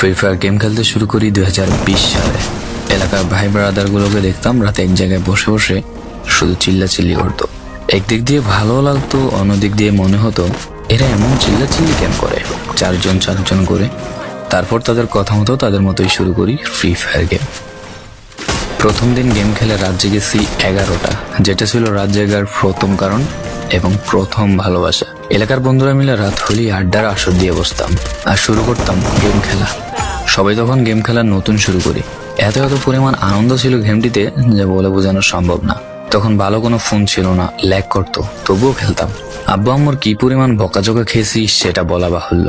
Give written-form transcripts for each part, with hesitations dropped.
Free fire game খেলতে শুরু করি 2020 সালে। এলাকার ভাই ব্রাদারগুলোকে দেখতাম রাতে এক জায়গায় বসে বসে শুধু চিল্লাচিল্লি করতো। একদিক দিয়ে ভালো লাগতো, অন্যদিক দিয়ে মনে হতো এরা এমন চিল্লাচিল্লি কেন করে, চারজন করে। তারপর তাদের কথা মতো তাদের মতোই শুরু করি ফ্রি ফায়ার গেম। প্রথম দিন গেম খেলে রাত জেগেছি 11টা, যেটা ছিল রাত জায়গার প্রথম কারণ এবং প্রথম ভালোবাসা। এলাকার বন্ধুরা মিলে রাত হলেই আড্ডার আসর দিয়ে বসতাম আর শুরু করতাম গেম খেলা। সবাই তখন গেম খেলা নতুন শুরু করি। এত পরিমাণ আনন্দ ছিল গেমটিতে যা বলে বোঝানো সম্ভব না। তখন ভালো কোনো ফোন ছিল না, ল্যাগ করতো, তবুও খেলতাম। আব্বু আম্মুর কি পরিমাণ বকাঝকা খেয়েছি সেটা বলা বাহুল্য।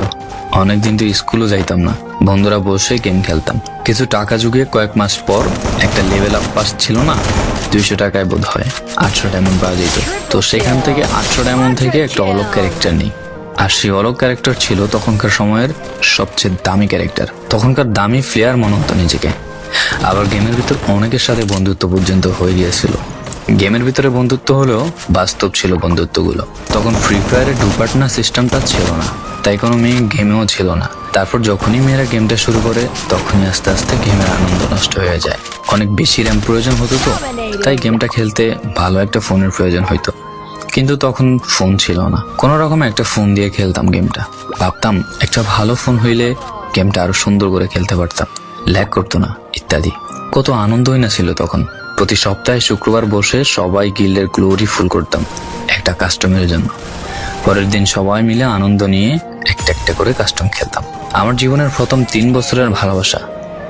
অনেকদিন তো স্কুলও যাইতাম না, বন্ধুরা বসে গেম খেলতাম। কিছু টাকা জুগিয়ে কয়েক মাস পর একটা লেভেল আপ পাস ছিল না, 200 টাকায় বোধ হয় 800 ডায়মন্ড পাওয়া যেত। তো সেখান থেকে 800 ডায়মন্ড থেকে একটা অলগ ক্যারেক্টার নিই। আর সেই অলগ ক্যারেক্টার ছিল তখনকার সময়ের সবচেয়ে দামি ক্যারেক্টার। তখনকার দামি প্লেয়ার মনে হতো নিজেকে। আবার গেমের ভিতর অনেকের সাথে বন্ধুত্ব পর্যন্ত হয়ে গিয়েছিল। গেমের ভিতরে বন্ধুত্ব হলেও বাস্তব ছিল বন্ধুত্বগুলো। তখন ফ্রি ফায়ারে ডু পার্টনার সিস্টেমটা ছিল না, তাই কোনো মেয়ে গেমেও ছিল না। তারপর যখনই মেয়েরা গেমটা শুরু করে তখনই আস্তে আস্তে গেমের আনন্দ নষ্ট হয়ে যায়। অনেক বেশি র্যাম প্রয়োজন হতো, তো তাই গেমটা খেলতে ভালো একটা ফোনের প্রয়োজন হইতো। কিন্তু তখন ফোন ছিল না, কোনো রকম একটা ফোন দিয়ে খেলতাম গেমটা। ভাবতাম একটা ভালো ফোন হইলে গেমটা আরো সুন্দর করে খেলতে পারতাম, ল্যাগ করতো না ইত্যাদি। কত আনন্দই না ছিল তখন। প্রতি সপ্তাহে শুক্রবার বসে সবাই গিল্ডের গ্লোরি ফুল করতাম একটা কাস্টমের জন্য। পরের দিন সবাই মিলে আনন্দ নিয়ে একটা একটা করে কাস্টম খেলতাম। আমার জীবনের প্রথম 3 বছরের ভালোবাসা।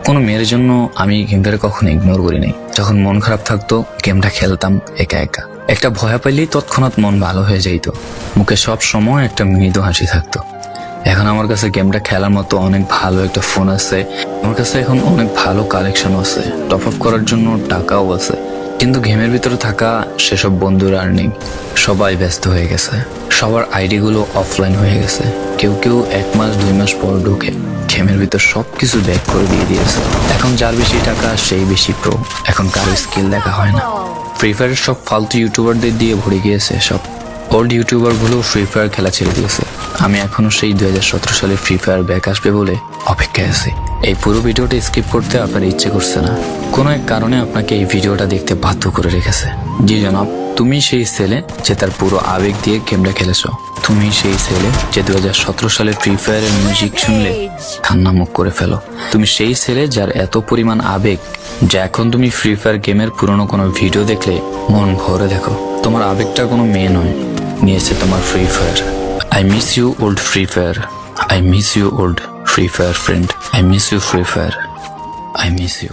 কোনো মেয়ের জন্য আমি গেমটাকে কখনো ইগনোর করি নাই। যখন মন খারাপ থাকতো গেমটা খেলতাম একা একা। একটা ভয় পাইলেই তৎক্ষণাৎ মন ভালো হয়ে যাইতো, মুখে সব সময় একটা মৃদু হাসি থাকতো। এখন আমার কাছে গেমটা খেলার মতো অনেক ভালো একটা ফোন আছে, আমার কাছে এখন অনেক ভালো কালেকশন আছে, টপ আপ করার জন্য টাকাও আছে। কিন্তু গেমের ভিতরে থাকা সেসব বন্ধুরা আর নেই, সবাই ব্যস্ত হয়ে গেছে। সবার আইডি গুলো অফলাইন হয়ে গেছে। কেউ 1 মাস 2 মাস পর ঢুকে গেমের ভিতর সবকিছু ব্যাক করে দিয়ে দিয়েছে। এখন যার বেশি টাকা সেই বেশি প্রো, এখন কারো স্কিল দেখা হয় না। ফ্রি ফায়ারের সব ফালতু ইউটিউবারদের দিয়ে ভরে গিয়েছে সব। ওল্ড ইউটিউবার গুলো ফ্রি ফায়ার খেলা ছেড়ে দিয়েছে। আমি এখনো সেই 2017 সালে ফ্রি ফায়ার ব্যাক আসবে বলে অপেক্ষায় আছি। এই পুরো ভিডিওটা স্কিপ করতে আপনার ইচ্ছে করছে না, কোনো এক কারণে আপনাকে এই ভিডিওটা দেখতে বাধ্য করে রেখেছে। জি জনাব, তুমি সেই ছেলে যে তার পুরো আবেগ দিয়ে গেমটা খেলেছো। তুমি সেই ছেলে যে 2017 সালে ফ্রি ফায়ারের মিউজিক শুনলে কান্না মুখ করে ফেলো। তুমি সেই ছেলে যার এত পরিমাণ আবেগ যে এখন তুমি ফ্রি ফায়ার গেমের পুরনো কোনো ভিডিও দেখলে মন ভরে দেখো। তোমার আবেগটা কোনো মেয়ে নয়, নিয়েছে তোমার free fire. I miss you old Free Fire. I miss you old Free Fire friend. I miss you Free Fire. I miss you.